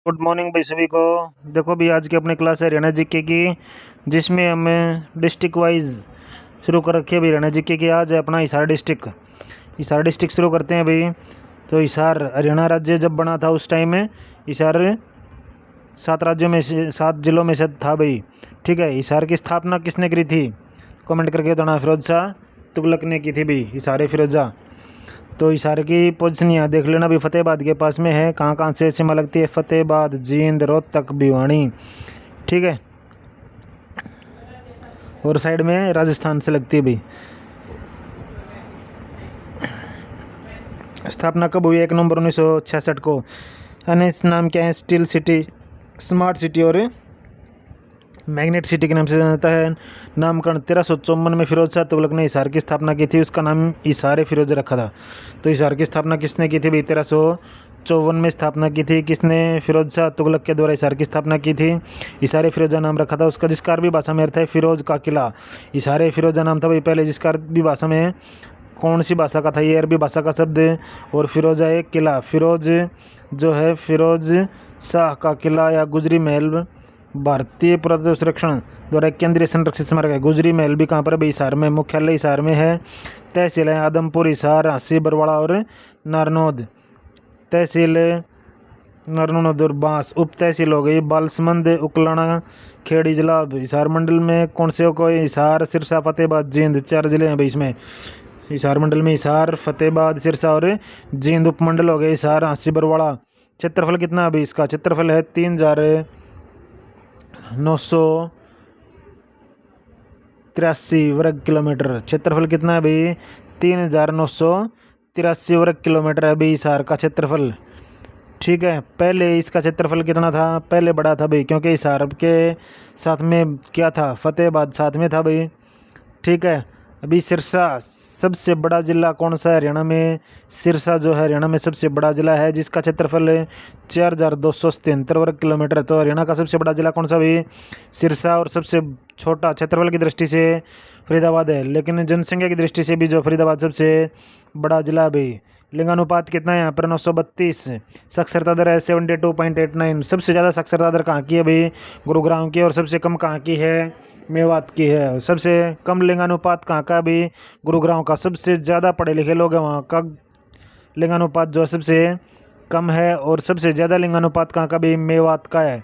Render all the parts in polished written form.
Good morning भाई सभी को। देखो भी आज की अपनी क्लास है हरियाणा जीके की, जिसमें हमें डिस्ट्रिक्ट वाइज शुरू कर रखी है भाई हरियाणा जीके की। आज है अपना हिसार डिस्ट्रिक्ट शुरू करते हैं भाई। तो हिसार हरियाणा राज्य जब बना था उस टाइम में हिसार 7 जिलों में से था भाई। ठीक है, हिसार की स्थापना किसने करी थी? कमेंट करके बताना। फिरोज शाह तुगलक ने की थी भाई, हिसार फिरोजा। तो हिसार की पोजीशन यहाँ देख लेना भी, फतेहाबाद के पास में है। कहाँ कहाँ से सीमा लगती है? फतेहाबाद, जींद, रोहतक, भिवानी। ठीक है, और साइड में राजस्थान से लगती है भी। स्थापना कब हुई? 1 नवंबर 1966 को। अन्य इस नाम क्या है? स्टील सिटी, स्मार्ट सिटी और मैग्नेट सिटी के नाम से जाना जाता है। नामकरण 1354 में फिरोज शाह तुगलक ने हिसार की स्थापना की थी, उसका नाम हिसार फिरोज रखा था। तो हिसार की स्थापना किसने की थी भाई? 1354 में स्थापना की थी। किसने? फिरोज शाह तुगलक के द्वारा हिसार की स्थापना की थी। हिसार फिरोजा नाम रखा था उसका, जिसका अरबी भाषा में अर्थ है फिरोज का किला। हिसार फिरोजा नाम था भाई पहले, जिसका अरबी भाषा में कौन सी भाषा का था? ये अरबी भाषा का शब्द। और फिरोजा एक किला, फिरोज जो है फिरोज शाह का किला या गुजरी महल भारतीय पुरातत्व संरक्षण द्वारा केंद्रीय संरक्षित स्मारक है। गुजरी महल भी कहाँ पर है भाई? हिसार में। मुख्यालय हिसार में है। तहसील है आदमपुर, हिसार, हांसी, बरवाड़ा और नारनौद। तहसील नारनौद और बांस। उप तहसील हो गई बालसमंद, उकलाना, खेड़ी। जिला हिसार मंडल में कौन से को? हिसार, सिरसा, फतेहाबाद, जींद। 4 जिले हैं भाई इसमें। हिसार मंडल में हिसार, फतेहाबाद, सिरसा और जींद। उपमंडल हो गए हिसार, हांसी, बरवाड़ा। क्षेत्रफल कितना है भाई इसका? क्षेत्रफल है 3,983 वर्ग किलोमीटर। क्षेत्रफल कितना है भाई? 3,983 वर्ग किलोमीटर है भाई हिसार का क्षेत्रफल। ठीक है, पहले इसका क्षेत्रफल कितना था? पहले बड़ा था भाई, क्योंकि हिसार के साथ में क्या था? फतेहाबाद साथ में था भाई। ठीक है, अभी सिरसा सबसे बड़ा ज़िला कौन सा है हरियाणा में? सिरसा जो है हरियाणा में सबसे बड़ा ज़िला है, जिसका क्षेत्रफल 4,277 वर्ग किलोमीटर है। तो हरियाणा का सबसे बड़ा ज़िला कौन सा भी? सिरसा। और सबसे छोटा क्षेत्रफल की दृष्टि से फरीदाबाद है, लेकिन जनसंख्या की दृष्टि से भी जो फरीदाबाद सबसे बड़ा ज़िला है भाई। लिंगानुपात कितना है यहाँ पर? 932। साक्षरता दर है 72.89। सबसे ज़्यादा साक्षरता दर कहाँ की है भाई? गुरुग्राम की। और सबसे कम कहाँ की है? मेवात की है। सबसे कम लिंगानुपात कहाँ का भी? गुरुग्राम का। सबसे ज़्यादा पढ़े लिखे लोग हैं वहाँ का लिंगानुपात जो सबसे कम है। और सबसे ज़्यादा लिंगानुपात कहाँ का भी? मेवात का है।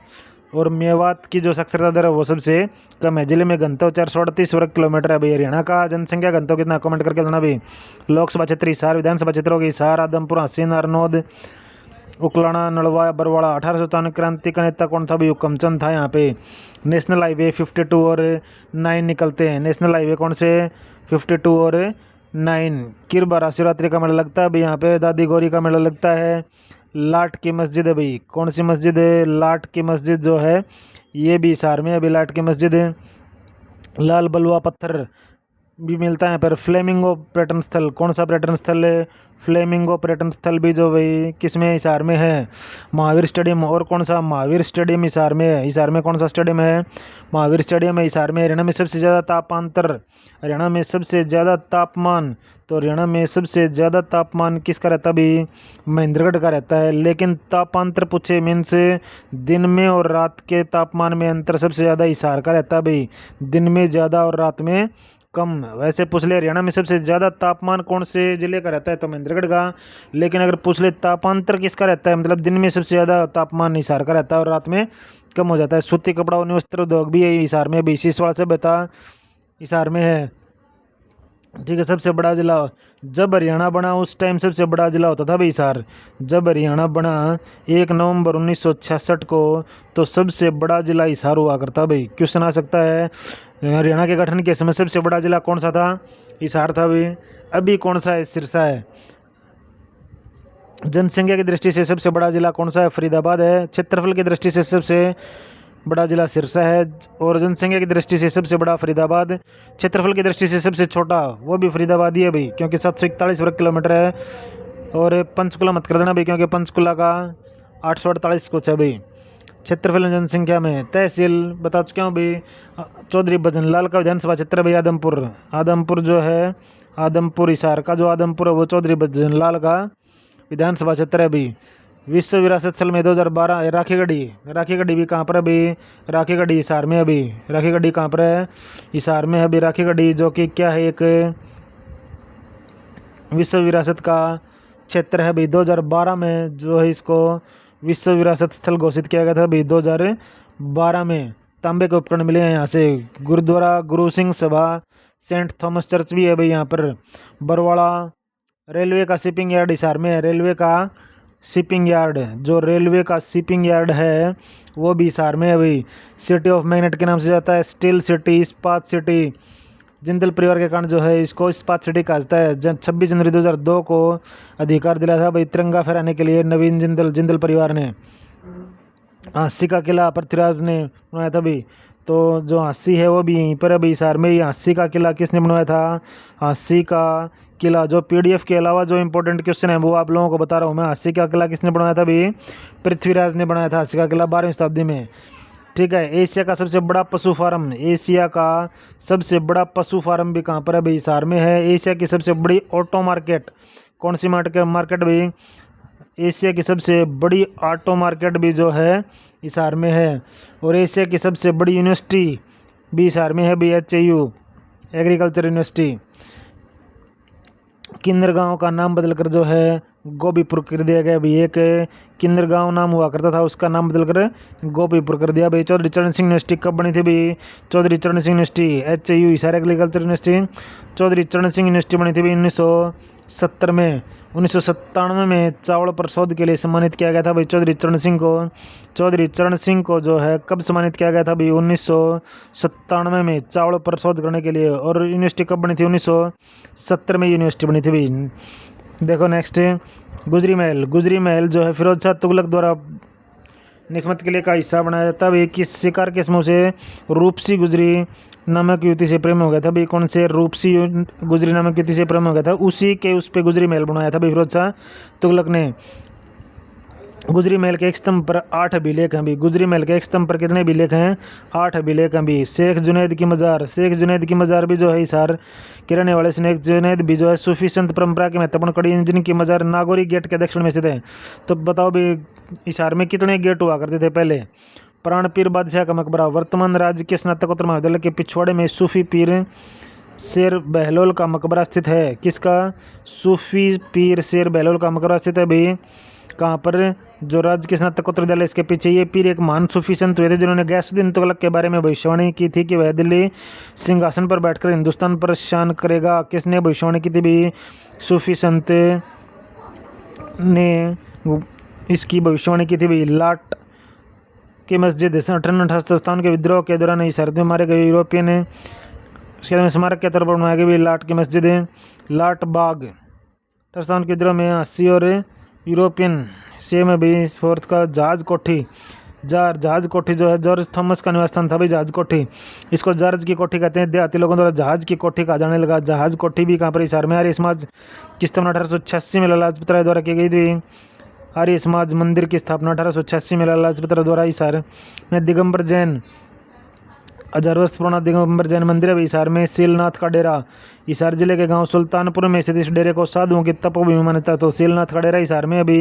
और मेवात की जो साक्षरता दर है वो सबसे कम है। जिले में घनत्व 438 वर्ग किलोमीटर है भाई। हरियाणा का जनसंख्या घनत्व कितना? कमेंट करके देना भाई। लोकसभा क्षेत्र हिसार, विधानसभा क्षेत्र होगी हिसार, आदमपुर, हांसी, नारनौद, उकलाना, नलवा, बरवाड़ा। 1857 क्रांति का नेता कौन था भाई? हुक्मचंद था यहाँ पे। नेशनल हाईवे 52 और 9 निकलते हैं। नेशनल हाईवे कौन से? 52 और 9। किरबारा शिवरात्रि का मेला लगता है भाई यहाँ पे। दादी गौरी का मेला लगता है। लाट की मस्जिद है भाई। कौन सी मस्जिद है? लाट की मस्जिद जो है ये भी हिसार में है अभी। लाट की मस्जिद है। लाल बलुआ पत्थर भी मिलता है यहाँ पर। फ्लेमिंगो पर्यटन स्थल, कौन सा पर्यटन स्थल है? फ्लेमिंगो पर्यटन स्थल भी जो भाई किस में? हिसार में है। महावीर स्टेडियम। और कौन सा? महावीर स्टेडियम हिसार में है। हिसार में कौन सा स्टेडियम है? महावीर स्टेडियम है हिसार में। हरियाणा में सबसे ज़्यादा तापांतर, हरियाणा में सबसे ज़्यादा तापमान। तो हरियाणा में सबसे ज़्यादा तापमान किसका रहता है भाई? महेंद्रगढ़ का रहता है। लेकिन तापांतर पूछे मीन्स दिन में और रात के तापमान में अंतर सबसे ज़्यादा हिसार का रहता है भाई। दिन में ज़्यादा और रात में कम। वैसे पूछ ले हरियाणा में सबसे ज़्यादा तापमान कौन से जिले का रहता है? तो महेंद्रगढ़ का। लेकिन अगर पूछ ले तापांतर किसका रहता है, मतलब दिन में सबसे ज़्यादा तापमान हिसार का रहता है और रात में कम हो जाता है। सूती कपड़ा और वस्त्र उद्योग भी है हिसार में भी। सिसवाड़ा से बता हिसार में है। ठीक है, सबसे बड़ा जिला जब हरियाणा बना उस टाइम सबसे बड़ा जिला होता था भाई हिसार। जब हरियाणा बना 1 नवंबर 1966 को, तो सबसे बड़ा जिला हिसार हुआ करता भाई। क्वेश्चन आ सकता है हरियाणा के गठन के समय सबसे बड़ा जिला कौन सा था? हिसार था भाई। अभी कौन सा है? सिरसा है। जनसंख्या की दृष्टि से सबसे बड़ा जिला कौन सा है? फरीदाबाद है। क्षेत्रफल की दृष्टि से सबसे बड़ा जिला सिरसा है। और जनसंख्या की दृष्टि से सबसे बड़ा फरीदाबाद। क्षेत्रफल की दृष्टि से सबसे छोटा वो भी फरीदाबाद ही है भाई, क्योंकि 741 वर्ग किलोमीटर है। और पंचकुला मत कर देना भाई, क्योंकि पंचकुला का 848 कुछ है भाई क्षेत्रफल जनसंख्या में। तहसील बता चुका हूँ भाई। चौधरी भजनलाल का विधानसभा क्षेत्र भाई आदमपुर। आदमपुर जो है आदमपुर हिसार का जो आदमपुर है वो चौधरी भजनलाल का विधानसभा क्षेत्र है भाई। विश्व विरासत स्थल में 2012 राखी गढ़ी भी कहाँ पर है अभी? राखी गढ़ी हिसार में अभी। राखी गढ़ी कहाँ पर है? हिसार में है अभी राखी गढ़ी, जो कि क्या है, एक विश्व विरासत का क्षेत्र है अभी। 2012 में जो है इसको विश्व विरासत स्थल घोषित किया गया था अभी 2012 में। तांबे के उपकरण मिले हैं यहाँ से। Gurdwara Guru Singh Sabha, Saint Thomas church भी है भाई यहाँ पर। बरवाड़ा रेलवे का शिपिंग यार्ड हिसार में है। रेलवे का शिपिंग यार्ड, जो रेलवे का शिपिंग यार्ड है वो भी हिसार में है भाई। सिटी ऑफ मैग्नेट के नाम से जाता है, स्टील सिटी, इस्पात सिटी। जिंदल परिवार के कारण जो है इसको इस्पात सिटी कहा जाता है। 26 जनवरी 2002 को अधिकार दिला था भाई तिरंगा फहराने के लिए नवीन जिंदल परिवार ने। हाँसी का किला पृथ्वीराज ने बनवाया था भाई। तो जो हाँसी है वो भी यहीं पर अभी हिसार में ही। हाँसी का किला किसने बनवाया था? हाँसी का किला, जो पीडीएफ के अलावा जो इंपॉर्टेंट क्वेश्चन है वो आप लोगों को बता रहा हूँ मैं। हाँसी का किला किसने बनवाया था भाई? पृथ्वीराज ने बनाया था हाँसी का किला 12वीं शताब्दी में। ठीक है। एशिया का सबसे बड़ा पशु फार्म, एशिया का सबसे बड़ा पशु फार्म भी कहाँ पर है भाई? हिसार में है। एशिया की सबसे बड़ी ऑटो मार्केट, कौन सी मार्केट भाई? एशिया की सबसे बड़ी ऑटो मार्केट भी जो है हिसार में है। और एशिया की सबसे बड़ी यूनिवर्सिटी भी हिसार में है भी, HAU एग्रीकल्चर यूनिवर्सिटी। किन्नर गांव का नाम बदलकर जो है गोपीपुर कर दिया गया भी। एक किन्नर गांव नाम हुआ करता था, उसका नाम बदलकर गोपीपुर कर दिया भाई। चौधरी चरण सिंह यूनिवर्सिटी कब बनी थी भाई? Chaudhary Charan Singh university, HAU Hisar agriculture university, Chaudhary Charan Singh university बनी थी भाई 1970 में। 1997 में चावल पर शोध के लिए सम्मानित किया गया था भाई चौधरी चरण सिंह को। चौधरी चरण सिंह को जो है कब सम्मानित किया गया था भाई? 1997 में चावल पर शोध करने के लिए। और यूनिवर्सिटी कब बनी थी? 1970 में यूनिवर्सिटी बनी थी भाई। देखो नेक्स्ट, गुजरी महल जो है फिरोज शाह तुगलक द्वारा निखमत किले का हिस्सा बनाया जाता है। किस शिकार के समूह से रूपसी गुजरी नामक युवती से प्रेम हो गया था भाई? कौन से? रूपसी गुजरी नामक युवती से प्रेम हो गया था, उसी के उस पे गुजरी महल बनाया था भाई फिरोज शाह तुगलक ने। गुजरी महल के एक स्तंभ पर 8 अभिलेख हैं भी। गुजरी महल के एक स्तंभ पर कितने अभिलेख हैं? 8 अभिलेख हैं भी। शेख जुनैद की मज़ार भी जो है हिसार के रहने वाले शेख जुनैद भी जो है सूफी संत परंपरा की महत्वपूर्ण कड़ी, जिनकी मज़ार नागौरी गेट के दक्षिण में स्थित है। तो बताओ भी हिसार में कितने गेट हुआ करते थे पहले? प्राणपीर बादशाह का मकबरा, वर्तमान राज्य के स्नातकोत्तर महाविद्यालय के पिछवाड़े में सूफी पीर शेर बहलोल का मकबरा स्थित है। किसका? सूफी पीर शेर बहलोल का मकबरा स्थित है भाई। कहाँ पर? जो राज्य के स्नातकोत्तर विद्यालय इसके पीछे। ये पीर एक महान सूफी संत हुए थे जिन्होंने गैसुद्दीन तुगलक के बारे में भविष्यवाणी की थी कि वह दिल्ली सिंहासन पर बैठकर हिंदुस्तान पर शान करेगा। किसने भविष्यवाणी की थी भी? सूफी संत ने इसकी भविष्यवाणी की थी भी। लाट की मस्जिद 1857 के विद्रोह के दौरान हिसार में मारे गए यूरोपियन उसके स्मारक के तौर पर बनाया गया भी। लाट की मस्जिद, लाट बाग 1857 के विद्रोह में 80 और यूरोपियन से में भी। फोर्थ का जहाज कोठी जो है जॉर्ज थॉमस का निवास स्थान था भाई जहाज कोठी। इसको जॉर्ज की कोठी कहते हैं। देहाती लोगों द्वारा जहाज की कोठी कहा जाने लगा। जहाज कोठी भी कहाँ पर? हिसार में। आर्य समाज की स्थापना 1886 में लाला लाजपत राय द्वारा की गई थी। आर्य समाज मंदिर की स्थापना 1886 में लाला लाजपत राय द्वारा हिसार में। दिगंबर जैन 1000 वर्ष पुराना दिगंबर जैन मंदिर है हिसार में। सीलनाथ का डेरा हिसार जिले के गांव सुल्तानपुर में स्थित इस डेरे को साधुओं की तपोभूमि मान्यता। तो सीलनाथ का डेरा हिसार में अभी।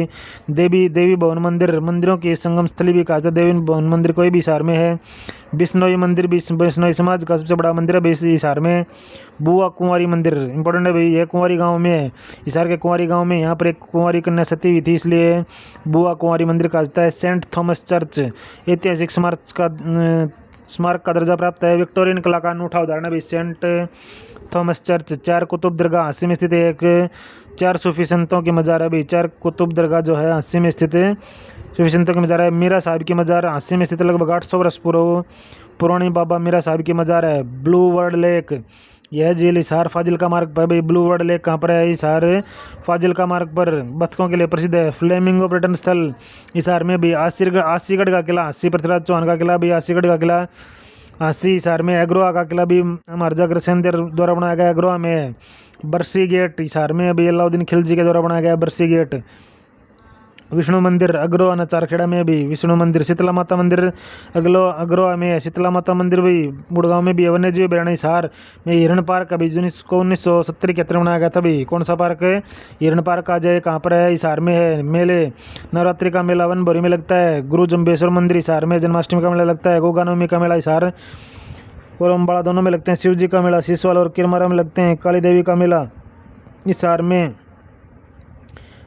देवी भवन मंदिरों की संगम स्थली भी कहा जाता है। देवी भवन मंदिर कोई भी हिसार में है। बिश्नोई मंदिर भी बिश्नोई समाज का सबसे बड़ा मंदिर है हिसार में। बुआ कुंवारी मंदिर इंपॉर्टेंट है भाई, ये कुंवारी गाँव में है। हिसार के कुंवारी गाँव में यहाँ पर एक कुंवारी कन्या सती हुई थी, इसलिए बुआ कुंवारी मंदिर कहा जाता है। सेंट थॉमस चर्च ऐतिहासिक स्मारक का दर्जा प्राप्त है। विक्टोरियन कला का अनूठा उदाहरण है भाई सेंट थॉमस चर्च। 4 कुतुब दरगाह हाँसी में स्थित है। एक 4 सूफी संतों की मज़ार है भाई। 4 कुतुब दरगाह जो है हाँसी में स्थित है, सूफी संतों की मज़ार है। मीरा साहिब की मज़ार हाँसी में स्थित लगभग 800 वर्ष पुरानी बाबा मीरा साहिब की मज़ार है। ब्लू वर्ल्ड लेक, यह झील हिसार फाजिल्का मार्ग पर भाई। ब्लू वर्ल्ड लेक कहाँ पर है? हिसार फाजिल्का मार्ग पर बतखों के लिए प्रसिद्ध है। फ्लेमिंगो पर्यटन स्थल हिसार में भी। आसीगढ़ का किला, हाँसी पृथ्वीराज चौहान का किला भी। आसीगढ़ का किला हाँसी हिसार में। एग्रोआ का किला भी महाराजा अग्रसेन द्वारा बनाया गया, एग्रोआ में है। बरसी गेट हिसार में अभी अलाउद्दीन खिलजी के द्वारा बनाया गया बरसी गेट। विष्णु मंदिर अग्रोहा न चारखेड़ा में भी विष्णु मंदिर, शीतला माता मंदिर अग्रोहा में है, शीतला माता मंदिर भी गुड़गांव में भी है, वन्य जीव अभयारण्य हिसार में हिरण पार्क अभी जिसको 1970-71 बनाया गया था भी। कौन सा पार्क है? हिरण पार्क आ जाए, कहाँ पर है? हिसार में है। मेले, नवरात्रि का मेला वन भोरी में लगता है, गुरु जम्बेश्वर मंदिर हिसार में, जन्माष्टमी का मेला लगता है, गोगा नवमी का मेला हिसार और अम्बाड़ा दोनों में लगते हैं, शिव जी का मेला सीसवाल और किरमारा में लगते हैं, काली देवी का मेला हिसार में,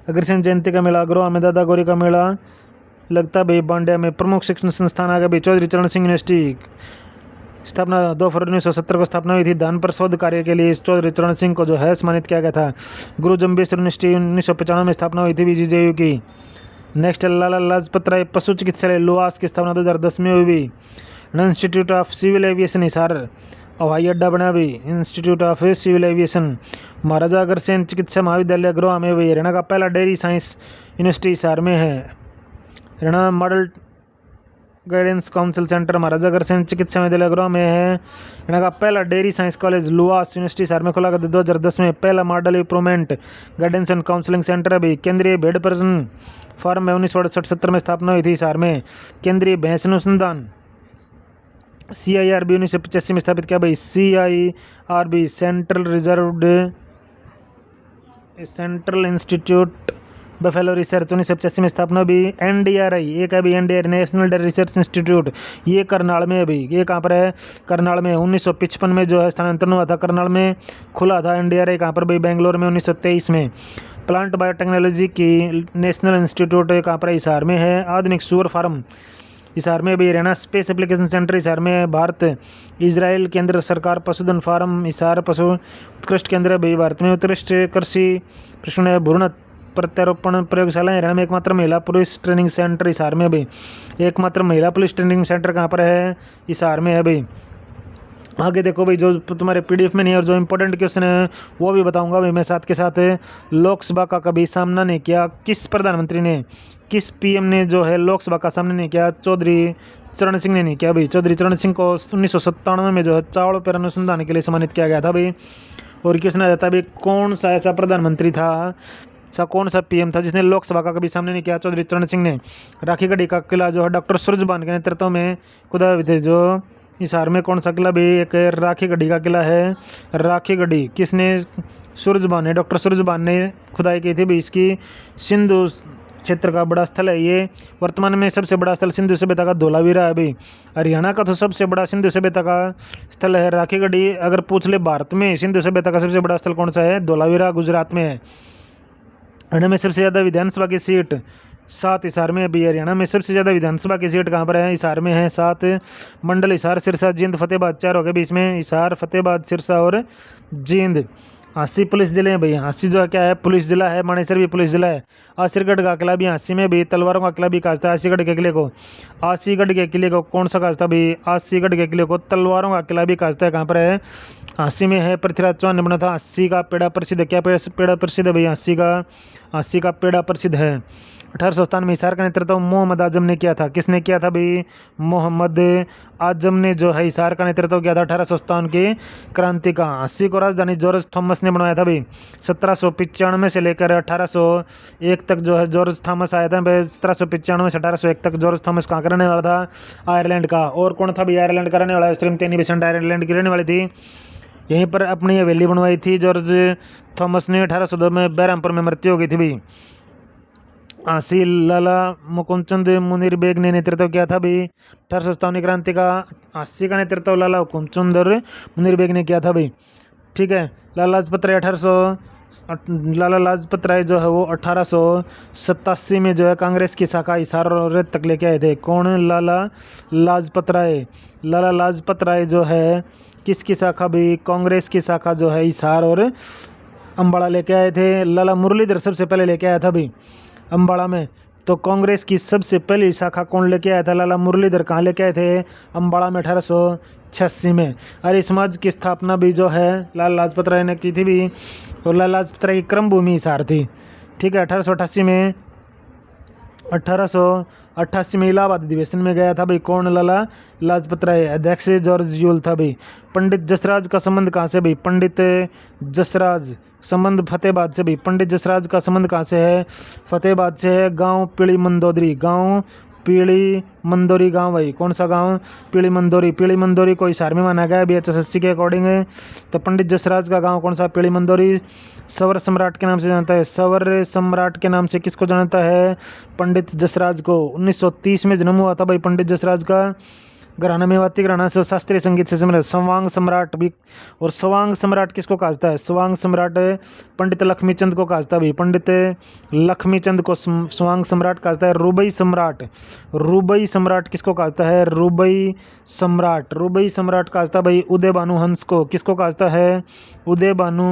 अग्रसेन जयंती का मेला अग्रोहा में, दादा गौरी का मेला लगता है भाई बांडिया में। प्रमुख शिक्षण संस्थान आ गया भाई चौधरी चरण सिंह यूनिवर्सिटी, स्थापना 2 फरवरी 1970 को स्थापना हुई थी। दान पर शोध कार्य के लिए चौधरी चरण सिंह को जो है सम्मानित किया गया था। गुरु जम्बेश्वर यूनिवर्सिटी 1995 में स्थापना हुई थी बीजीजेयू की। नेक्स्ट लाला लाजपत राय पशु चिकित्सालय लुआस की स्थापना 2010 में हुई। Institute of civil aviation Hisar हवाई अड्डा बना भी, institute of civil aviation. Maharaja Agrasen चिकित्सा महाविद्यालय अग्रोहा में भी। हरियाणा का पहला डेयरी साइंस यूनिवर्सिटी हिसार में है। Haryana model guidance council centre Maharaja Agrasen चिकित्सा महाविद्यालय अग्रोहा में है। हरियाणा का पहला dairy science college LUVAS university Hisar में खोला गया 2010 में। पहला model improvement guidance and counselling centre अभी। केंद्रीय भेड़ प्रजनन फार्म में 1968-70 में स्थापना हुई थी हिसार में। केंद्रीय भैंस अनुसंधान CIRB 1985 में स्थापित किया भाई। CIRB central institute buffalo research 1985 में स्थापना भी। NDRI एक है भी, NDRI national dairy research institute, ये करनाल में है भाई। ये कहाँ पर है? करनाल में। 1955 में जो है स्थानांतरण हुआ था, करनाल में खुला था NDRI। कहाँ पर भाई? बेंगलोर में 1923 में। प्लांट बायोटेक्नोलॉजी की नेशनल इंस्टीट्यूट कहाँ पर? हिसार में है। आधुनिक सूअर फार्म हिसार में भी। Haryana space application centre Hisar में है। भारत इजराइल केंद्र सरकार पशुधन फार्म हिसार पशु उत्कृष्ट केंद्र भी। भारत में उत्कृष्ट कृषि प्रशिक्षण भ्रूण प्रत्यारोपण प्रयोगशाला हरियाणा में एकमात्र महिला पुलिस ट्रेनिंग सेंटर हिसार में भी। एकमात्र महिला पुलिस ट्रेनिंग सेंटर कहाँ पर है? हिसार में है भाई। आगे देखो भाई, जो तुम्हारे PDF में नहीं है और जो इंपॉर्टेंट क्वेश्चन है वो भी बताऊंगा भाई मैं साथ के साथ। लोकसभा का कभी सामना नहीं किया किस प्रधानमंत्री ने, किस PM ने जो है लोकसभा का सामना नहीं किया? चौधरी चरण सिंह ने नहीं किया भाई। चौधरी चरण सिंह को 1997 में जो है चावल पर अनुसंधान के लिए सम्मानित किया गया था भाई। और क्वेश्चन आ जाता है भाई, कौन सा ऐसा प्रधानमंत्री था, कौन सा PM था जिसने लोकसभा का कभी सामने नहीं किया? चौधरी चरण सिंह ने। राखीगढ़ी का किला जो है डॉक्टर सूरजभान के नेतृत्व में खुदा हुए थे। जो हिसार में कौन सा किला भी? एक राखीगढ़ी का किला है। राखीगढ़ी किसने? सूरजभान ने, डॉक्टर सूरजभान ने खुदाई की थी भी। इसकी सिंधु क्षेत्र का बड़ा स्थल है ये। वर्तमान में सबसे बड़ा स्थल सिंधु सभ्यता का धोलावीरा है भाई। हरियाणा का तो सबसे बड़ा सिंधु सभ्यता का स्थल है राखीगढ़ी। अगर पूछ ले भारत में सिंधु सभ्यता का सबसे बड़ा स्थल कौन सा है? धोलावीरा गुजरात में है। हरियाणा में सबसे ज़्यादा विधानसभा की सीट 7 हिसार में भी। हरियाणा में सबसे ज़्यादा विधानसभा की सीट कहाँ पर है? हिसार में है 7। मंडल हिसार सिरसा जींद फतेहाबाद 4 हो गए बीच में। हिसार फतेहाबाद सिरसा और जींद। हाँसी पुलिस जिले हैं भाई। हाँसी जो है क्या है? पुलिस जिला है। मानेसर भी पुलिस जिला है। आसिरगढ़ का किला भी हाँसी में भी। तलवारों का किला भी कहा जाता है आसीगढ़ के किले को। आसीगढ़ के किले को कौन सा कहा जाता है भाई? आसीगढ़ के किले को तलवारों का किला भी कहा जाता है। कहाँ पर है? हाँसी में है। पृथ्वीराज चौहान ने बना था। हाँसी का पेड़ा प्रसिद्ध है। क्या पेड़ा प्रसिद्ध है भाई? हाँसी का पेड़ा प्रसिद्ध है। 1897 में हिसार का नेतृत्व मोहम्मद आजम ने किया था। किसने किया था भाई? मोहम्मद आजम ने जो है हिसार का नेतृत्व किया था 1897 की क्रांति का। हाँसी को राजधानी जॉर्ज थॉमस ने बनवाया था भाई। 1795 से लेकर 1801 तक जो है जॉर्ज थॉमस आया था भाई। 1795 से 1801 तक जॉर्ज थॉमस कहाँ का रहने वाला था? आयरलैंड का। और कौन था भाई आयरलैंड का रहने वाला? श्रीमती एनी बेसेंट आयरलैंड की रहने वाली थी। यहीं पर अपनी हवेली बनवाई थी जॉर्ज थॉमस ने। 1802 में बहरामपुर में मृत्यु हो गई थी भाई। हाँसी लाला मुकुंदचंद मुनीर बेग ने नेतृत्व किया था भाई 1857 क्रांति का। हाँसी का नेतृत्व लाला मुकुंदचंद और मुनीर बेग ने किया था भाई। ठीक है। लाला लाजपत राय जो है वो 1887 में जो है कांग्रेस की शाखा हिसार और तक लेके आए थे। कौन? लाला लाजपत राय। लाला लाजपत राय जो है किसकी शाखा भी? कांग्रेस की शाखा जो है हिसार और अम्बाड़ा लेके आए थे। लाला मुरलीधर सबसे पहले लेके आया था भाई अम्बाड़ा में। तो कांग्रेस की सबसे पहली शाखा कौन लेके आया था? लाला मुरलीधर। कहाँ लेके आए थे? अम्बाड़ा में 1886 में। आर्य समाज की स्थापना भी जो है लाला लाजपत राय ने की थी भी। और लाला लाजपत राय की क्रम भूमि हिसार थी। ठीक है। 1888 में इलाहाबाद अधिवेशन में गया था भाई। कौन? लाला लाजपत राय। अध्यक्ष जॉर्ज यूल था भाई। पंडित जसराज का संबंध कहाँ से भाई? पंडित जसराज संबंध फतेहाबाद से भी। पंडित जसराज का संबंध कहाँ से है? फतेहाबाद से है। गांव पीली मंदोदरी, गांव पीली मंदोरी गांव भाई। कौन सा गांव? पीली मंदोरी। पीली मंदोरी को हिसार में माना गया है BHSSC के अकॉर्डिंग है। तो पंडित जसराज का गांव कौन सा? पीली मंदोरी। सवर सम्राट के नाम से जानता है। सवर सम्राट के नाम से किसको जानता है? पंडित जसराज को। 1930 में जन्म हुआ था भाई पंडित जसराज का। घराना मेवाती घराना से शास्त्रीय संगीत से समृद्ध। स्वांग सम्राट भी। और स्वांग सम्राट किसको कहता है? स्वांग सम्राट पंडित लक्ष्मीचंद को कहता है भाई। पंडित लक्ष्मीचंद को स्वांग सम्राट कहता है। रुबई सम्राट, रुबई सम्राट किसको कहता है? रुबई सम्राट, रुबई सम्राट कहता है भाई उदय भानु हंस को। किसको कहता है? उदय भानु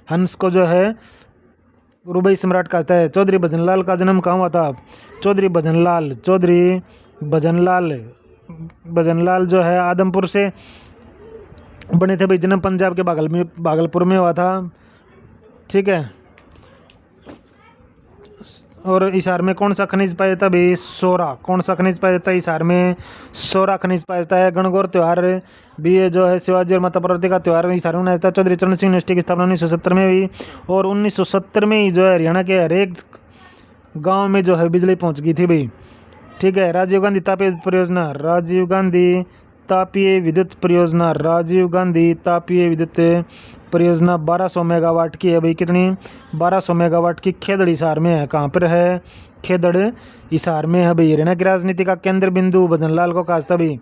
हंस को जो है रुबई सम्राट कहता है। चौधरी भजनलाल का जन्म कहाँ हुआ था? चौधरी भजनलाल, चौधरी भजनलाल, भजनलाल जो है आदमपुर से बने थे भाई। जन्म पंजाब के भागलपुर में हुआ था। ठीक है। और हिसार में कौन सा खनिज पाया जाता है भाई? सोरा। कौन सा खनिज पाया जाता है हिसार में? सोरा खनिज पाया जाता है। गणगौर त्यौहार भी ये जो है शिवाजी और माता पार्वती का त्यौहार हिसार में मनाया जाता है। चौधरी चरण सिंह यूनिवर्सिटी की स्थापना 1970 में हुई। और 1970 में ही जो है हरियाणा के हर एक गाँव में जो है बिजली पहुँच गई थी भाई। ठीक है। राजीव गांधी तापीय परियोजना, राजीव गांधी तापीय विद्युत परियोजना, राजीव गांधी तापीय विद्युत परियोजना 1200 मेगावाट की है भाई। कितनी? 1200 मेगावाट की। खेदड़ हिसार में है। कहाँ पर है? खेदड़ हिसार में है भाई। हरियाणा की राजनीति का केंद्र बिंदु भजनलाल को कहता भाई।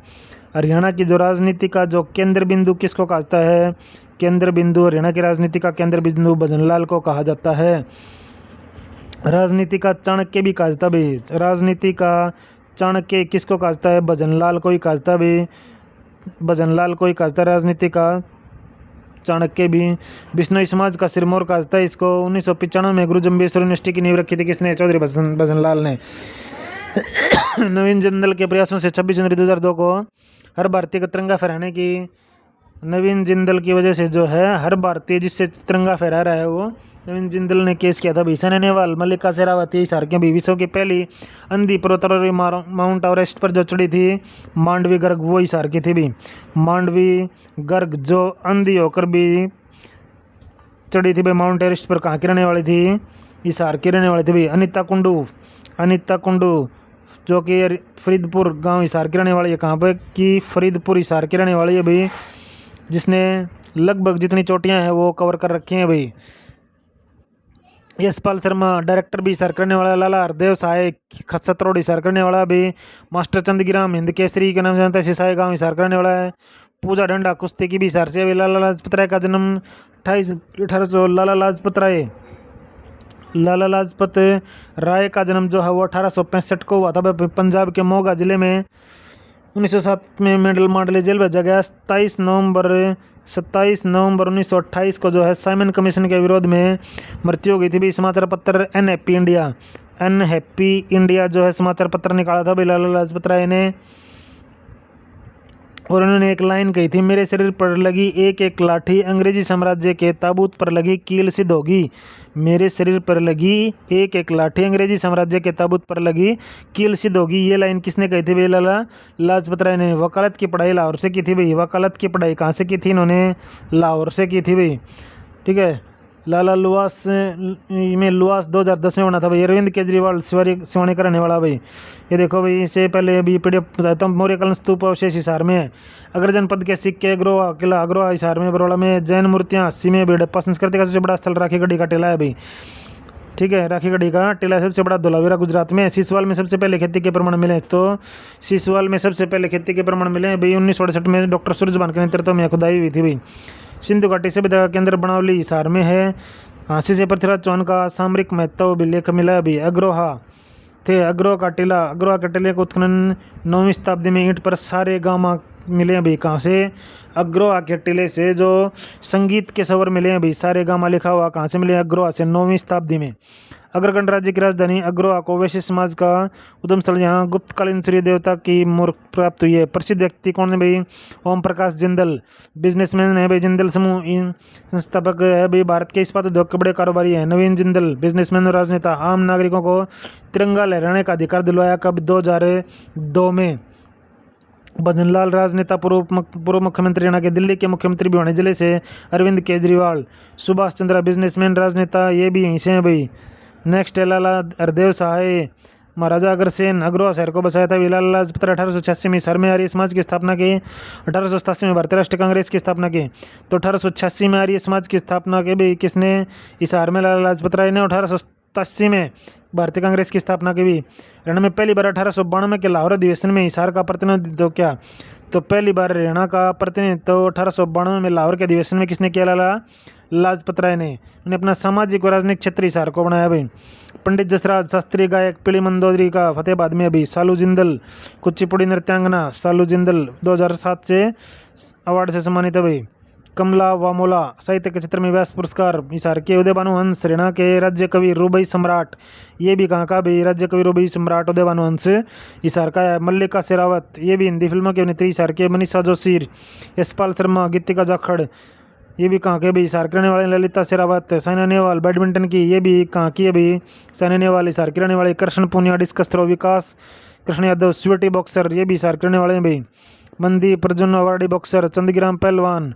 हरियाणा की जो राजनीति का जो केंद्र बिंदु किसको कहता है? केंद्र बिंदु, हरियाणा की राजनीति का केंद्र बिंदु भजनलाल को कहा जाता है। राजनीति का चाणक्य भी कहता भाई। राजनीति का चाणक्य किसको कहता है? भजनलाल को ही कहता भाई। भजनलाल को ही कहता है राजनीति का चाणक्य भी। बिश्नोई समाज का सिरमौर कहता है इसको। 1995 में गुरु जम्बेश्वर यूनिवर्सिटी की नींव रखी थी किसने? चौधरी भजनलाल ने। नवीन जिंदल के प्रयासों से 26 जनवरी 2002 को हर भारतीय का तिरंगा फहराने की, नवीन जिंदल की वजह से जो है हर भारतीय जिससे तिरंगा फहरा रहा है वो नवीन जिंदल ने केस किया था भाई। सैन्य नेहवाल, मल्लिका शेरावती हिसार के भी। विश्व की पहली अंधी पर्वतारोही माउंट एवरेस्ट पर जो चढ़ी थी मांडवी गर्ग, वो हिसार की थी भी। मांडवी गर्ग जो अंधी होकर भी चढ़ी थी भाई माउंट एवरेस्ट पर। कहाँ की रहने वाली थी? हिसार की रहने वाली थी भाई। अनिता कुंडू, अनिता कुंडू जो कि फरीदपुर गांव हिसार की रहने वाली है। कहाँ पर की? फरीदपुर हिसार की रहने वाली है भाई, जिसने लगभग जितनी चोटियां हैं वो कवर कर रखी हैं भाई। यशपाल शर्मा डायरेक्टर भी हिसार करने वाला। लाला हरदेव सहाय सतरोड़ हिसार करने वाला भी। मास्टर चंदगिराम हिंद केसरी के नाम से जानता है सिसाई गांव हिसार करने वाला है। पूजा डंडा कुश्ती की भी हिसार से। लाला लाजपत राय का जन्म 1800। लाला लाजपत राय, लाला लाजपत राय का जन्म जो है वो 1865 को हुआ था पंजाब के मोगा जिले में। 1907 में मेडल मांडले जेल भेजा गया। 27 नवंबर 1928 को जो है साइमन कमीशन के विरोध में मृत्यु हो गई थी भी। समाचार पत्र अनहैप्पी इंडिया, अनहैप्पी इंडिया जो है समाचार पत्र निकाला था भाई लाला लाजपत राय ने। और उन्होंने एक लाइन कही थी, मेरे शरीर पर लगी एक एक लाठी अंग्रेजी साम्राज्य के ताबूत पर लगी कील सिद्ध होगी। मेरे शरीर पर लगी एक एक लाठी अंग्रेजी साम्राज्य के ताबूत पर लगी कील सिद्ध होगी। ये लाइन किसने कही थी भाई? लाला लाजपत राय ने। वकालत की पढ़ाई लाहौर से की थी भाई। वकालत की पढ़ाई कहाँ से की थी इन्होंने? लाहौर से की थी भाई। ठीक है। लाला लुआस में लुआस 2010 में बना था भाई। अरविंद केजरीवाल सिवानी का रहने वाला भाई। ये देखो भाई, इससे पहले अभी PDF बताता हूँ। मौर्यकालीन स्तूप अवशेष हिसार में है। अगर जनपद के सिक्के अग्रोहा किला, अग्रोहा हिसार में, बरोड़ा में जैन मूर्तियाँ, 80 में हड़प्पा संस्कृति का सबसे बड़ा स्थल राखी गढ़ी का टीला है भाई। ठीक है। राखी गढ़ी का टीला सबसे बड़ा धोलावीरा गुजरात में। सिसवाल में सबसे पहले खेती के प्रमाण मिले तो सिसवाल में सबसे पहले खेती के प्रमाण मिले भाई 1968 में डॉक्टर सूरजभान के नेतृत्व में खुदाई हुई थी भाई। सिंधु घाटी सभ्यता का केंद्र बनावली हिसार में है। हाँसी से पृथ्वीराज चौहान का सामरिक महत्व भी लेख मिला है अभी। अग्रोहा थे, अग्रोहा का टीला, अग्रोहा के टीले का उत्खनन 9वीं शताब्दी में ईंट पर सारे गामा मिले हैं भाई। कहाँ से? अग्रोहा के टीले से जो संगीत के स्वर मिले हैं भाई, सारे गामा लिखा हुआ कहाँ से मिले? अग्रोहा से, 9वीं शताब्दी में। अग्रगण राज्य की राजधानी अग्रोहा को वैश्य समाज का उद्गम स्थल, यहाँ गुप्तकालीन सूर्य देवता की मूर्ति प्राप्त हुई है। प्रसिद्ध व्यक्ति कौन है भाई? ओम प्रकाश जिंदल, बिजनेसमैन है भाई। जिंदल समूह इन संस्थापक है भाई। भारत के इस्पात उद्योग के बड़े कारोबारी है नवीन जिंदल, बिजनेसमैन और राजनेता। आम नागरिकों को तिरंगा लहराने का अधिकार दिलवाया कब? 2002 में। भजन लाल राजनेता पूर्व मुख्यमंत्री हरियाणा के। दिल्ली के मुख्यमंत्री भिवानी जिले से अरविंद केजरीवाल। सुभाष चंद्रा बिजनेसमैन राजनेता, ये भी यहीं से हैं भाई। नेक्स्ट है लाला हरदेव सहाय। महाराजा अग्रसेन अग्रवा शहर को बसाया था। लाला लाजपत राय 1886 में हिसार में आर्य समाज की स्थापना की। 1887 में भारतीय राष्ट्रीय कांग्रेस की स्थापना की। तो 1886 में आर्य समाज की स्थापना की भी किसने? हिसार में लाला लाजपत राय ने। 1887 में भारतीय कांग्रेस की स्थापना की भी। हरियाणा में पहली बार 1892 के लाहौर अधिवेशन में हिसार का प्रतिनिधित्व किया। तो पहली बार हरियाणा का प्रतिनिधित्व 1892 में लाहौर के अधिवेशन में किसने किया? लाला लाजपत राय ने। उन्हें अपना सामाजिक और राजनीतिक क्षेत्र हिसार को बनाया भाई। पंडित जसराज शास्त्रीय गायक पीली मंदोदरी का फतेहाबाद में अभी। सालू जिंदल कुचिपुड़ी नृत्यांगना सालू जिंदल 2007 से अवार्ड से सम्मानित है भाई। कमला वामोला साहित्य के क्षेत्र में व्यास पुरस्कार। हिसार के उदय भानु हंस। हरियाणा के राज्य कवि रुबई सम्राट, ये भी कहाँ का भाई? राज्य कवि रुबई सम्राट उदय भानु हंस हिसार का है। मल्लिका शेरावत, ये भी हिंदी फिल्मों की अभिनेत्री हिसार के। मनीषा जोशी, यशपाल शर्मा, गीतिका जाखड़, ये भी कहाँ के भी? हिसार के रहने वाले। ललिता शेरावत। साइना नेहवाल बैडमिंटन की, ये भी कहाँ की है भाई? साइना नेहवाल हिसार के रहने वाले। Krishna Poonia discus throw. Vikas Krishna Yadav Sweety boxer, ये भी हिसार के रहने वाले हैं भाई। Mandeep Arjuna awardee boxer. चंदीग्राम पहलवान।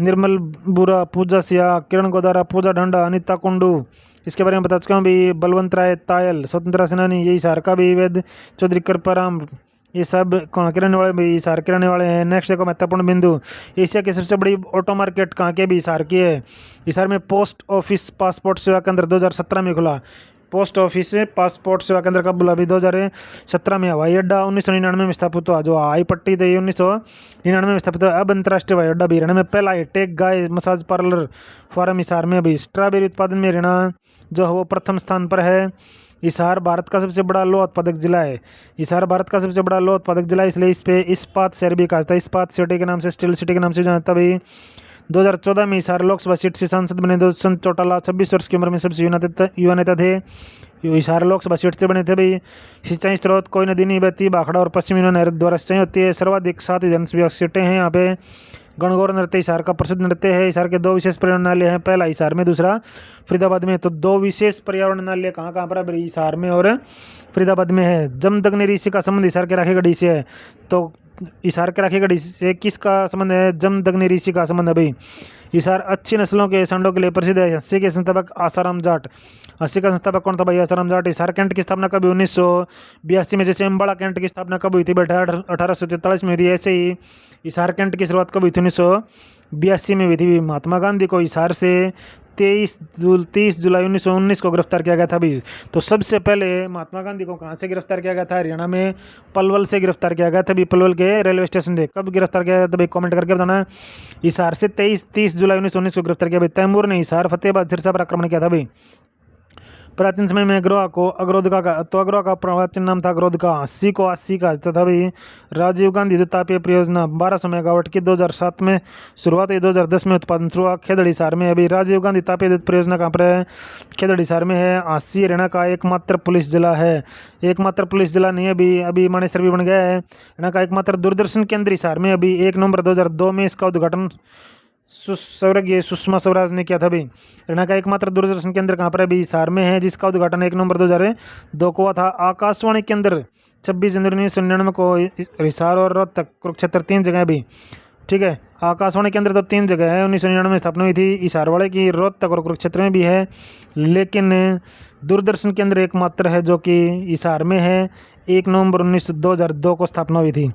निर्मल बुरा, पूजा सिया, किरण गोदारा, पूजा ढांडा, अनिता कुंडू, इसके बारे में बता चुका हूँ भाई। बलवंत राय तायल स्वतंत्रता सेनानी, ये हिसार का भी। वेद चौधरी कृपाराम, ये सब कहाँ के रहने वाले भाई? हिसार के रहने वाले हैं। नेक्स्ट देखो महत्वपूर्ण बिंदु। एशिया की सबसे बड़ी ऑटो मार्केट कहाँ के भी? हिसार की है। हिसार में पोस्ट ऑफिस पासपोर्ट सेवा केंद्र 2017 में खुला। पोस्ट ऑफिस से पासपोर्ट सेवा केंद्र कब बोला अभी? 2017 में। हवाई अड्डा 1999 में स्थापित हुआ। जो आई पट्टी थी 1999 में स्थापित हुआ। अब अंतर्राष्ट्रीय हवाई अड्डा भी हरियाणा में पहला है। टेक गाय मसाज पार्लर फार्म हिसार में अभी। स्ट्रॉबेरी उत्पादन में हरियाणा जो है वो प्रथम स्थान पर है। हिसार भारत का सबसे बड़ा लोह उत्पादक जिला है। हिसार भारत का सबसे बड़ा लोह उत्पादक जिला, इसलिए इस पे इस्पात शहर भी कहा जाता है। इस्पात सिटी के नाम से, स्टील सिटी के नाम से जानता भाई। 2014 में हिसार लोकसभा सीट से सांसद बने। दुष्यंत चौटाला 26 वर्ष की उम्र में सबसे युवा नेता थे। हिसार लोकसभा सीट से बने थे भाई। सिंचाई स्रोत कोई नदी नहीं बहती। भाखड़ा और पश्चिमी नहर द्वारा सिंचाई होती है। सर्वाधिक 7 विधानसभा सीटें हैं यहाँ पे। गणगौर नृत्य हिसार का प्रसिद्ध नृत्य है। हिसार के 2 विशेष पर्यावरणालय हैं, पहला हिसार में, दूसरा फरीदाबाद में। तो 2 विशेष पर्यावरणालय कहाँ कहाँ पर? हिसार में और फरीदाबाद में है। जमदग्नि ऋषि का संबंध हिसार के राखीगढ़ी से है। तो हिसार के राखीगढ़ी से किसका संबंध है? जमदग्नि ऋषि का संबंध है भाई। हिसार अच्छी नस्लों के सांडों के लिए प्रसिद्ध है। हस्सी के संस्थापक आसाराम जाट। हस्सी का संस्थापक कौन था भाई? आसाराम जाट। हिसार कैंट की स्थापना कभी? 1982 में। जैसे अम्बाड़ा कैंट की स्थापना कब हुई थी? 1843 में हुई थी। ऐसे ही हिसार कैंट की शुरुआत कब हुई थी? 1982 में हुई थी। महात्मा गांधी को हिसार से 30 जुलाई 1919 को गिरफ्तार किया गया था भाई। तो सबसे पहले महात्मा गांधी को कहाँ से गिरफ्तार किया गया था? हरियाणा में पलवल से गिरफ्तार किया गया था भाई। पलवल के रेलवे स्टेशन से। कब गिरफ्तार किया गया था भाई? कमेंट करके बताना। हिसार से 30 जुलाई 1919 को गिरफ्तार किया भाई। तैमूर ने हिसार फतेहाबाद सिरसा पर आक्रमण किया था भाई। प्राचीन समय में अग्रवा को अग्रोदका का, तो अग्रवा का प्राचीन नाम था अग्रोदका। अस्सी को अस्सी का था भाई। राजीव गांधी विद्युत तापीय परियोजना 1200 मेगावाट की 2007 में शुरुआत हुई। 2010 में उत्पादन शुरू हुआ। खेदड़ हिसार में अभी राजीव गांधी तापीय विद्युत परियोजना कहाँ पर है? खेदड़ हिसार में है। अस्सी हरियाणा का एकमात्र पुलिस जिला है। एकमात्र पुलिस जिला नहीं है अभी मानेसर भी बन गया है। हरियाणा का एकमात्र दूरदर्शन केंद्र हिसार में अभी 1 नवंबर 2002 में इसका उद्घाटन स्वर्गीय सुषमा स्वराज ने किया था भाई। हरियाणा का एकमात्र दूरदर्शन केंद्र कहाँ पर है? अभी हिसार में है, जिसका उद्घाटन 1 नवंबर 2002 को हुआ था। आकाशवाणी केंद्र 26 जनवरी 1999 को हिसार और रोहतक कुरुक्षेत्र 3 जगह भी। ठीक है, आकाशवाणी केंद्र तो 3 जगह है। 1999 में स्थापना हुई थी। हिसार वाले की रोहतक और कुरुक्षेत्र में भी है, लेकिन दूरदर्शन केंद्र एकमात्र है जो कि हिसार में है। 1 नवंबर 2002 को स्थापना हुई थी।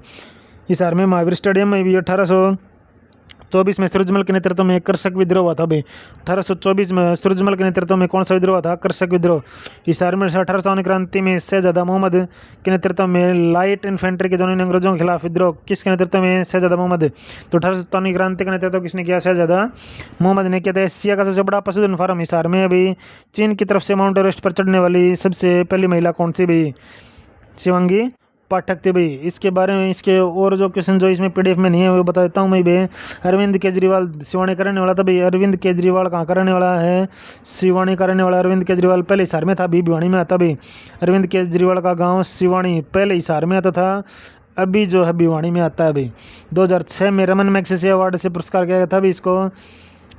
हिसार में महावीर स्टेडियम में भी 1824 में सूरजमल के नेतृत्व में कृषक विद्रोह हुआ था भाई। 1824 में सूरजमल के नेतृत्व में कौन सा विद्रोह हुआ था? कृषक विद्रोह। हिसार में 1857 क्रांति में शहजादा मोहम्मद के नेतृत्व में लाइट इन्फेंट्री के जो अंग्रेजों के खिलाफ विद्रोह, किसके नेतृत्व में? शहजादा मोहम्मद। तो 1857 क्रांति का नेतृत्व किसने किया? शहजादा मोहम्मद ने किया था। एशिया का सबसे बड़ा पशुधन फार्म हिसार में अभी। चीन की तरफ से माउंट एवरेस्ट पर चढ़ने वाली सबसे पहली महिला कौन सी भाई? शिवांगी पाठक थे भाई। इसके बारे में इसके और जो क्वेश्चन जो इसमें पीडीएफ में नहीं है वो बता देता हूँ मैं भाई। अरविंद केजरीवाल सिवानी का रहने वाला था भाई। अरविंद केजरीवाल कहाँ का रहने वाला है? सिवानी का रहने वाला। अरविंद केजरीवाल पहले हिसार में था, अभी भिवानी में आता भाई। अरविंद केजरीवाल का गाँव सिवानी, पहले हिसार में आता था, अभी जो है भिवानी में आता है भाई। 2006 में रमन मैग्सेसे अवार्ड से पुरस्कार किया गया था अभी इसको।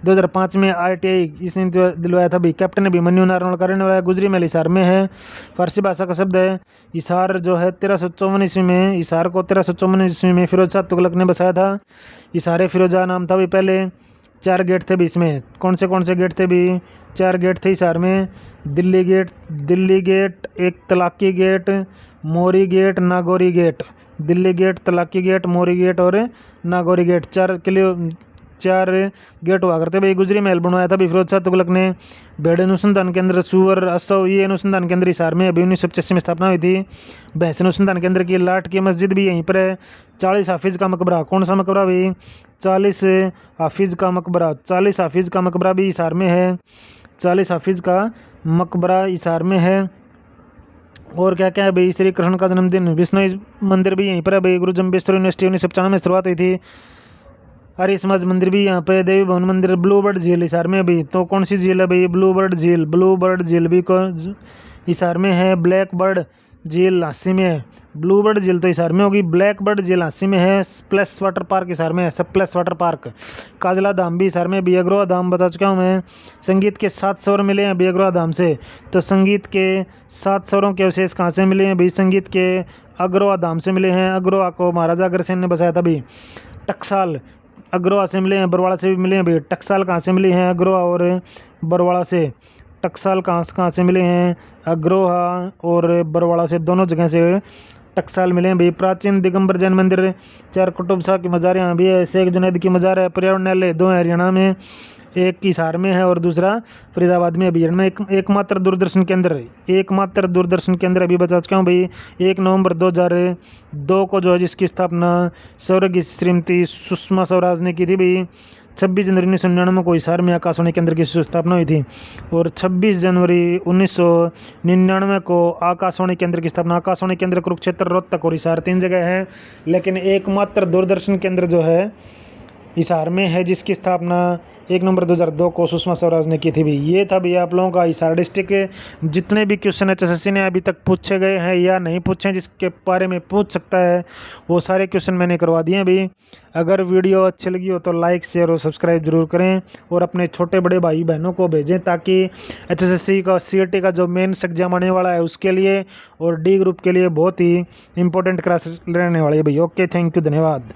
2005 में ITI इसने दिलवाया था भाई। कैप्टन अभिमन्यु नारनौल का रहने वाला है, गुजरी महल हिसार में है, फारसी भाषा का शब्द है। हिसार जो है 1354 ईस्वी में, हिसार को 1354 ईस्वी में फिरोज शाह तुगलक ने बसाया था। हिसारे फिरोजा नाम था भाई। पहले 4 गेट थे भी इसमें। कौन से गेट थे भी? 4 गेट थे हिसार में। दिल्ली गेट, एक Talaki gate, Mori gate, Nagauri gate. Delhi gate, Talaki gate, Mori gate और नागौरी गेट, 4 गेट हुआ करते भाई। गुजरी महल बनवाया था भाई फिरोज शाह तुगलक ने। भेड़ अनुसंधान केंद्र, सुअर असव, ये अनुसंधान केंद्र हिसार में अभी 1985 में स्थापना हुई थी। भैंस अनुसंधान केंद्र की लाट की मस्जिद भी यहीं पर है। 40 हाफिज का मकबरा, कौन सा मकबरा भाई? 40 हाफिज का मकबरा। 40 हाफिज का मकबरा भी हिसार में है। 40 हाफिज का मकबरा हिसार में है। और क्या क्या है भाई? श्री कृष्ण का जन्मदिन, विष्णु मंदिर भी यहीं पर है भाई। गुरु जम्बेश्वर यूनिवर्सिटी 1995 में शुरुआत हुई थी। आर्य समाज मंदिर भी यहाँ पे, देवी भवन मंदिर, ब्लू बर्ड झील हिसार में भी। तो कौन सी झील है भाई? ब्लू बर्ड झील भी हिसार में है। ब्लैक बर्ड झील हांसी में है। ब्लू बर्ड झील तो हिसार में होगी, ब्लैक बर्ड झील हांसी में है। स्प्लैश वाटर पार्क हिसार में है, स्प्लैश वाटर पार्क। काजला धाम भी हिसार में। बियग्रोआ धाम बता चुका हूँ मैं। संगीत के 7 स्वर मिले हैं बियग्रोआ धाम से। तो संगीत के 7 स्वरों के अवशेष कहाँ से मिले हैं भाई? संगीत के अग्रोआ धाम से मिले हैं। अग्रोआ को महाराजा अग्रसेन ने बसाया था भाई। टकसाल अग्रोआ से मिले हैं, बरवाड़ा से भी मिले हैं भाई। टकसाल कहाँ से मिले हैं? अग्रोआ और बरवाड़ा से। टकसाल कहाँ से मिले हैं? अग्रोहा और बरवाड़ा से, दोनों जगह से टकसाल मिले हैं भाई। प्राचीन दिगंबर जैन मंदिर, 4 कुतुब शाह की मज़ार यहाँ भी है। शेख जुनैद की मज़ार है। पर्यावरणालय 2 है हरियाणा में, एक हिसार में है और दूसरा फरीदाबाद में। अभी में एकमात्र दूरदर्शन केंद्र अभी बता चुका हूँ भाई। 1 नवंबर 2002 को जो है जिसकी स्थापना स्वर्गीय श्रीमती सुषमा स्वराज ने की थी भाई। 26 जनवरी 1999 को हिसार में आकाशवाणी केंद्र की स्थापना हुई थी। और 26 जनवरी 1999 को आकाशवाणी केंद्र की स्थापना। आकाशवाणी केंद्र कुरुक्षेत्र, रोहतक और हिसार 3 जगह है, लेकिन एकमात्र दूरदर्शन केंद्र जो है हिसार में है, जिसकी स्थापना 1 नवंबर 2002 को सुषमा स्वराज ने की थी भी। ये था भैया आप लोगों का हिसार डिस्ट्रिक्ट के जितने भी क्वेश्चन एचएसएससी ने अभी तक पूछे गए हैं या नहीं पूछे, जिसके बारे में पूछ सकता है, वो सारे क्वेश्चन मैंने करवा दिए हैं भाई। अगर वीडियो अच्छी लगी हो तो लाइक, शेयर और सब्सक्राइब जरूर करें और अपने छोटे बड़े भाई बहनों को भेजें, ताकि एचएसएससी का सीईटी का जो मेंस एग्जाम आने वाला है उसके लिए और डी ग्रुप के लिए बहुत ही इंपॉर्टेंट क्लास रहने वाली है भाई। ओके, थैंक यू, धन्यवाद।